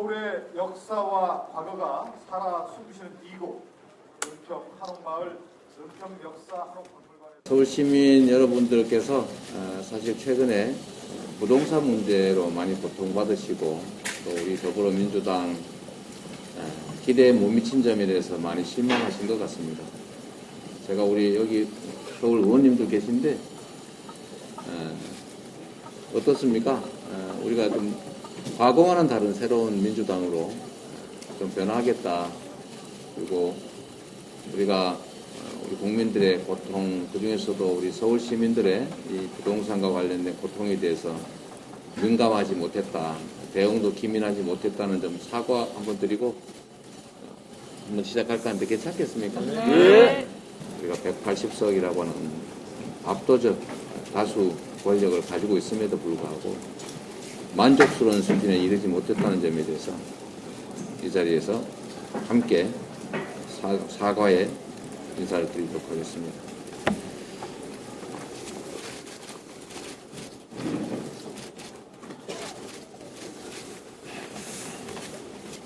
서울의 역사와 과거가 살아 숨쉬는 이곳 은평 한옥마을 은평 역사 한옥박물관에 서울 시민 여러분들께서 사실 최근에 부동산 문제로 많이 고통받으시고 또 우리 더불어민주당 기대에 못 미친 점에 대해서 많이 실망하신 것 같습니다. 제가 우리 여기 서울 의원님도 계신데 어떻습니까? 우리가 좀 과거와는 다른 새로운 민주당으로 좀 변화하겠다. 그리고 우리가 우리 국민들의 고통, 그중에서도 우리 서울 시민들의 이 부동산과 관련된 고통에 대해서 민감하지 못했다. 대응도 기민하지 못했다는 점 사과 한번 드리고 한번 시작할까 하는데 괜찮겠습니까? 네. 우리가 180석이라고 하는 압도적 다수 권력을 가지고 있음에도 불구하고 만족스러운 수준에 이르지 못했다는 점에 대해서 이 자리에서 함께 사과의 인사를 드리도록 하겠습니다.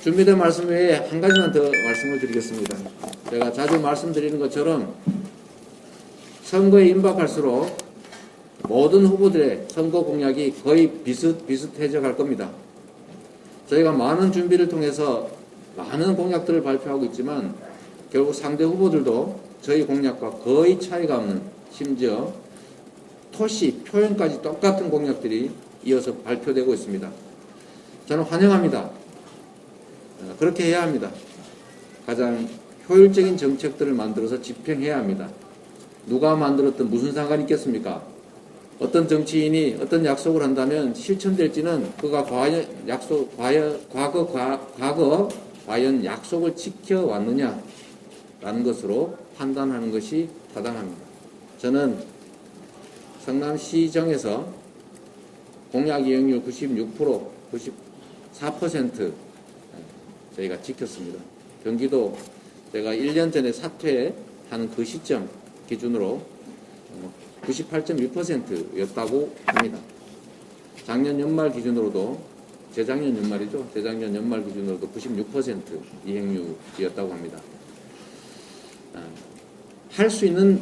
준비된 말씀 외에 한 가지만 더 말씀을 드리겠습니다. 제가 자주 말씀드리는 것처럼 선거에 임박할수록 모든 후보들의 선거 공약이 거의 비슷해져 갈 겁니다. 저희가 많은 준비를 통해서 많은 공약들을 발표하고 있지만 결국 상대 후보들도 저희 공약과 거의 차이가 없는, 심지어 토시, 표현까지 똑같은 공약들이 이어서 발표되고 있습니다. 저는 환영합니다. 그렇게 해야 합니다. 가장 효율적인 정책들을 만들어서 집행해야 합니다. 누가 만들었든 무슨 상관이 있겠습니까? 어떤 정치인이 어떤 약속을 한다면 실천될지는 그가 과연 과연 약속을 지켜왔느냐라는 것으로 판단하는 것이 타당합니다. 저는 성남시정에서 공약 이행률 96%, 94% 저희가 지켰습니다. 경기도 제가 1년 전에 사퇴하는 그 시점 기준으로 98.1%였다고 합니다. 작년 연말 기준으로도 재작년 연말이죠. 재작년 연말 기준으로도 96% 이행률이었다고 합니다. 할 수 있는,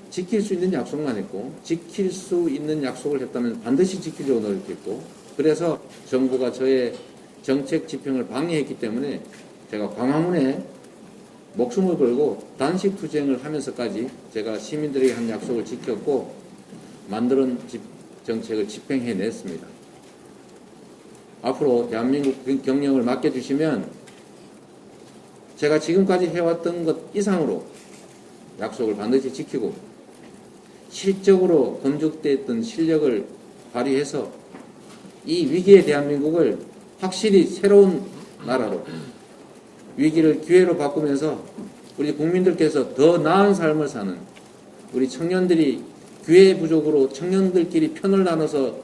지킬 수 있는 약속만 했고, 지킬 수 있는 약속을 했다면 반드시 지키려고 노력했고, 그래서 정부가 저의 정책 집행을 방해했기 때문에 제가 광화문에 목숨을 걸고 단식 투쟁을 하면서까지 제가 시민들에게 한 약속을 지켰고 만드는 정책을 집행해냈습니다. 앞으로 대한민국 경영을 맡겨주시면 제가 지금까지 해왔던 것 이상으로 약속을 반드시 지키고 실적으로 검증됐던 실력을 발휘해서 이 위기의 대한민국을 확실히 새로운 나라로, 위기를 기회로 바꾸면서 우리 국민들께서 더 나은 삶을 사는, 우리 청년들이 기회 부족으로 청년들끼리 편을 나눠서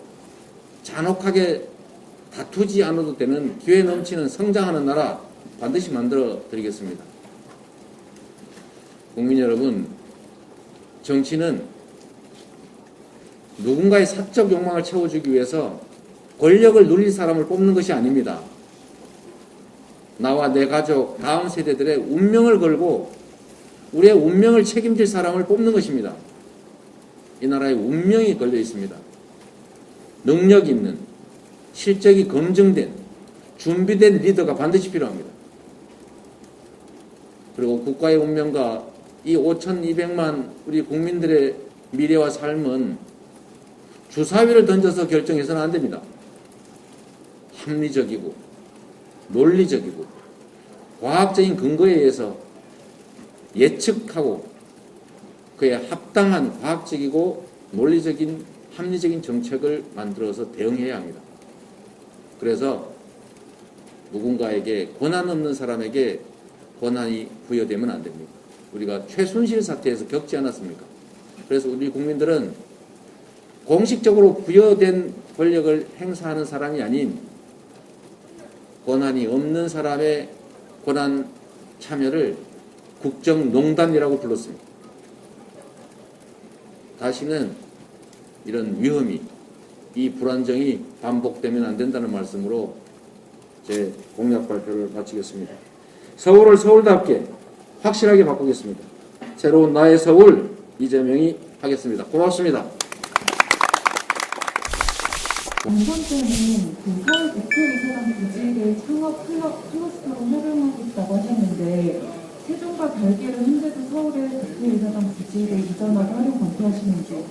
잔혹하게 다투지 않아도 되는 기회 넘치는 성장하는 나라 반드시 만들어 드리겠습니다. 국민 여러분, 정치는 누군가의 사적 욕망을 채워주기 위해서 권력을 누릴 사람을 뽑는 것이 아닙니다. 나와 내 가족, 다음 세대들의 운명을 걸고 우리의 운명을 책임질 사람을 뽑는 것입니다. 이 나라의 운명이 걸려 있습니다. 능력 있는, 실적이 검증된, 준비된 리더가 반드시 필요합니다. 그리고 국가의 운명과 이 5,200만 우리 국민들의 미래와 삶은 주사위를 던져서 결정해서는 안 됩니다. 합리적이고 논리적이고 과학적인 근거에 의해서 예측하고 그에 합당한 과학적이고 논리적인 합리적인 정책을 만들어서 대응해야 합니다. 그래서 누군가에게 권한 없는 사람에게 권한이 부여되면 안 됩니다. 우리가 최순실 사태에서 겪지 않았습니까? 그래서 우리 국민들은 공식적으로 부여된 권력을 행사하는 사람이 아닌 권한이 없는 사람의 권한 참여를 국정농단이라고 불렀습니다. 다시는 이런 위험이, 이 불안정이 반복되면 안 된다는 말씀으로 제 공약 발표를 마치겠습니다. 서울을 서울답게 확실하게 바꾸겠습니다. 새로운 나의 서울 이재명이 하겠습니다. 고맙습니다. 두 번째는 그 서울 국회의사당 부지를 창업 클러스터로 활용하겠다고 하셨는데 세종과 별개로 현재도 서울의 국회의사당 부지를 이전하게 활용 검토하시는지,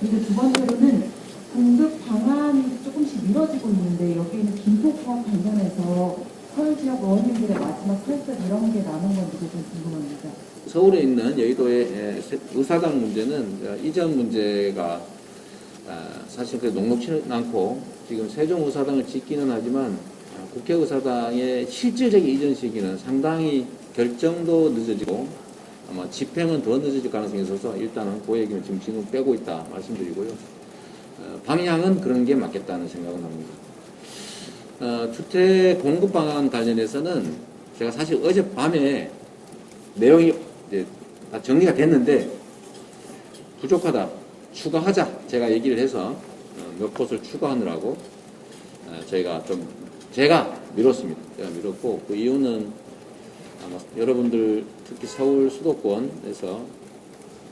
그리고 두 번째로는 공급 방안이 조금씩 미뤄지고 있는데 여기는 김포구와 관련해서 서울 지역 의원님들의 마지막 설득 이런 게 나는 건지 좀 궁금합니다. 서울에 있는 여의도의 의사당 문제는 이전 문제가 사실 그렇게 녹록치는 않고 지금 세종의사당을 짓기는 하지만 국회의사당의 실질적인 이전 시기는 상당히 결정도 늦어지고 아마 집행은 더 늦어질 가능성이 있어서 일단은 그 얘기는 지금 빼고 있다 말씀드리고요. 방향은 그런 게 맞겠다는 생각은 합니다. 주택 공급 방안 관련해서는 제가 사실 어젯밤에 내용이 이제 다 정리가 됐는데 부족하다, 추가하자 제가 얘기를 해서 몇 곳을 추가하느라고 제가 미뤘습니다. 제가 미뤘고 그 이유는 아마 여러분들 특히 서울 수도권에서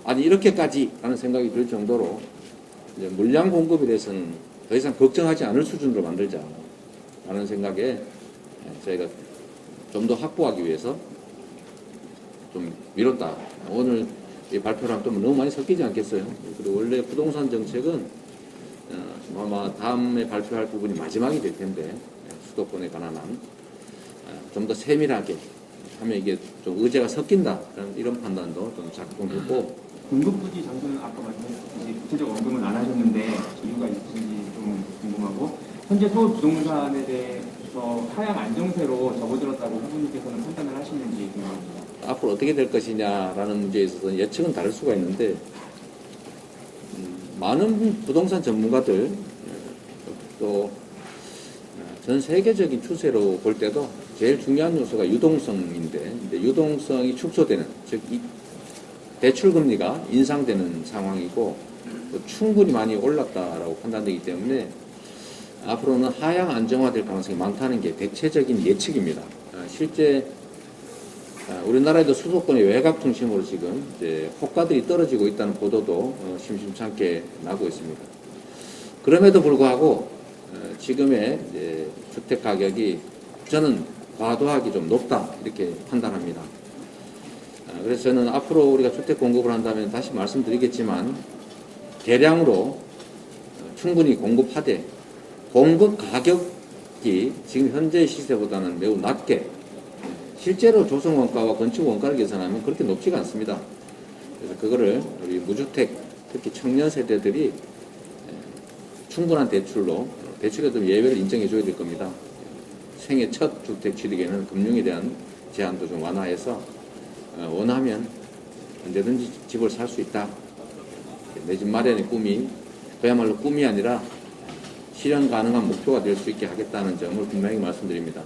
아니 이렇게까지 라는 생각이 들 정도로 이제 물량 공급에 대해서는 더 이상 걱정하지 않을 수준으로 만들자 라는 생각에 저희가 좀 더 확보하기 위해서 좀 미뤘다. 오늘 이 발표를 하면 또 너무 많이 섞이지 않겠어요? 그리고 원래 부동산 정책은 아마 다음에 발표할 부분이 마지막이 될 텐데 수도권에 관한 한 좀 더 세밀하게 하면 이게 좀 의제가 섞인다 이런 판단도 좀 작동했고 공급부지 장소는 아까 말씀하셨듯이 구체적 언급은 안 하셨는데 이유가 있으신지 좀 궁금하고 현재 서울 부동산에 대해서 하향 안정세로 접어들었다고 후보님께서는 판단을 하시는지 궁금합니다. 앞으로 어떻게 될 것이냐라는 문제에 있어서 예측은 다를 수가 있는데 많은 부동산 전문가들 또 전 세계적인 추세로 볼 때도 제일 중요한 요소가 유동성인데 유동성이 축소되는 즉 대출 금리가 인상되는 상황이고 또 충분히 많이 올랐다라고 판단되기 때문에 앞으로는 하향 안정화될 가능성이 많다는 게 대체적인 예측입니다. 실제 우리나라에도 수도권의 외곽 중심으로 지금 이제 호가들이 떨어지고 있다는 보도도 심심찮게 나고 있습니다. 그럼에도 불구하고 지금의 이제 주택 가격이 저는 과도하게 좀 높다 이렇게 판단합니다. 그래서 저는 앞으로 우리가 주택 공급을 한다면 다시 말씀드리겠지만 대량으로 충분히 공급하되 공급 가격이 지금 현재 시세보다는 매우 낮게 실제로 조성 원가와 건축 원가를 계산하면 그렇게 높지가 않습니다. 그래서 그거를 우리 무주택 특히 청년 세대들이 충분한 대출에 좀 예외를 인정해 줘야 될 겁니다. 생애 첫 주택 취득에는 금융에 대한 제한도 좀 완화해서 원하면 언제든지 집을 살 수 있다. 내 집 마련의 꿈이 그야말로 꿈이 아니라 실현 가능한 목표가 될 수 있게 하겠다는 점을 분명히 말씀드립니다.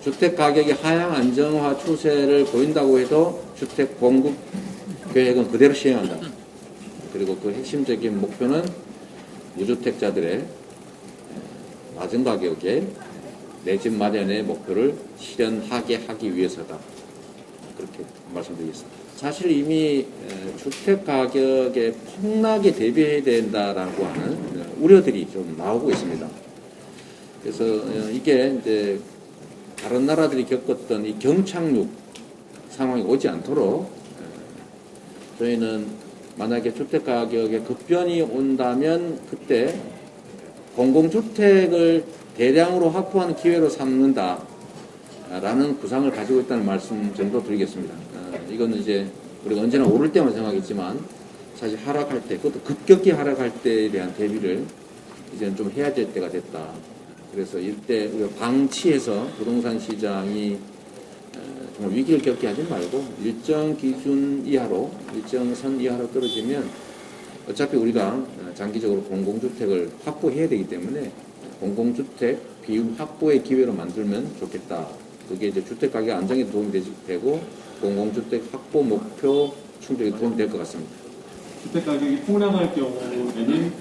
주택 가격이 하향 안정화 추세를 보인다고 해도 주택 공급 계획은 그대로 시행한다. 그리고 그 핵심적인 목표는 무주택자들의 낮은 가격에 내 집 마련의 목표를 실현하게 하기 위해서다. 그렇게 말씀드리겠습니다. 사실 이미 주택 가격의 폭락에 대비해야 된다라고 하는 우려들이 좀 나오고 있습니다. 그래서 이게 이제 다른 나라들이 겪었던 이 경착륙 상황이 오지 않도록 저희는 만약에 주택 가격에 급변이 온다면 그때 공공주택을 대량으로 확보하는 기회로 삼는다라는 구상을 가지고 있다는 말씀 정도 드리겠습니다. 이거는 이제 우리가 언제나 오를 때만 생각했지만 사실 하락할 때, 그것도 급격히 하락할 때에 대한 대비를 이제는 좀 해야 될 때가 됐다. 그래서 이때 우리가 방치해서 부동산 시장이 정말 위기를 겪게 하지 말고 일정 기준 이하로, 일정 선 이하로 떨어지면 어차피 우리가 장기적으로 공공주택을 확보해야 되기 때문에 공공주택 비율 확보의 기회로 만들면 좋겠다. 그게 이제 주택 가격 안정에 도움이 되고 공공주택 확보 목표 충족에 도움이 될 것 같습니다. 주택 가격이 폭락할 경우에는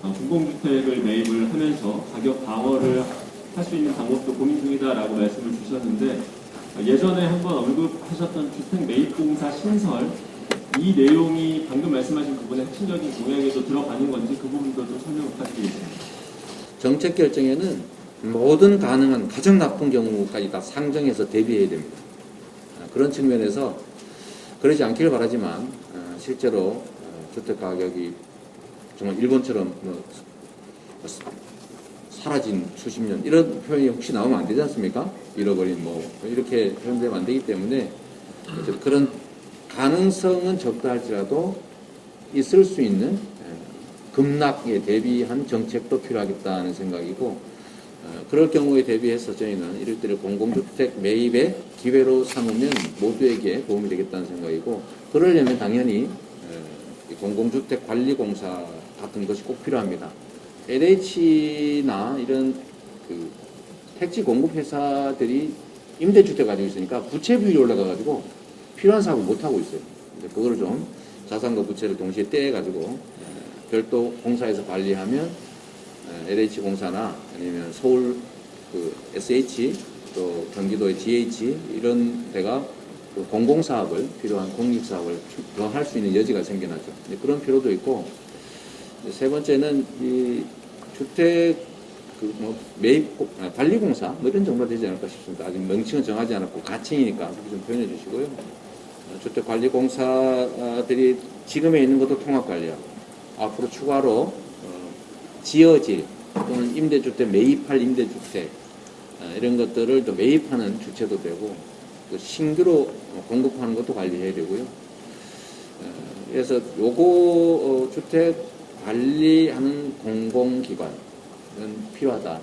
공공주택을 매입을 하면서 가격 방어를 할 수 있는 방법도 고민 중이다라고 말씀을 주셨는데 예전에 한번 언급하셨던 주택 매입공사 신설 이 내용이 방금 말씀하신 부분의 핵심적인 공약에도 들어가는 건지 그 부분도 좀 설명 부탁드리겠습니다. 정책 결정에는 모든 가능한 가장 나쁜 경우까지 다 상정해서 대비해야 됩니다. 그런 측면에서 그러지 않기를 바라지만 실제로 주택 가격이 정말 일본처럼 사라진 수십 년 이런 표현이 혹시 나오면 안 되지 않습니까? 잃어버린 이렇게 표현되면 안 되기 때문에 그런 가능성은 적다 할지라도 있을 수 있는 급락에 대비한 정책도 필요하겠다는 생각이고 그럴 경우에 대비해서 저희는 이럴 때를 공공주택 매입의 기회로 삼으면 모두에게 도움이 되겠다는 생각이고 그러려면 당연히 공공주택관리공사 같은 것이 꼭 필요합니다. LH나 이런 그 택지 공급 회사들이 임대주택 가지고 있으니까 부채 비율이 올라가가지고 필요한 사업을 못 하고 있어요. 그거를 좀 자산과 부채를 동시에 떼가지고 별도 공사에서 관리하면 LH 공사나 아니면 서울 그 SH 또 경기도의 GH 이런 데가 그 공공사업을 필요한 공익사업을 더 할 수 있는 여지가 생겨나죠. 그런 필요도 있고 세 번째는 이 주택 매입 관리공사 이런 정도가 되지 않을까 싶습니다. 아직 명칭은 정하지 않았고 가칭이니까 그렇게 좀 표현해 주시고요. 주택관리공사들이 지금에 있는 것도 통합관리하고 앞으로 추가로 지어질 또는 임대주택 매입할 임대주택 이런 것들을 또 매입하는 주체도 되고 또 신규로 공급하는 것도 관리해야 되고요. 그래서 요거 주택 관리하는 공공기관은 필요하다.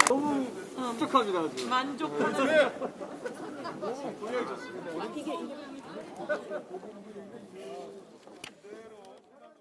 너무 흡족합니다. 지금. 만족하죠. 너무 분위기 좋습니다.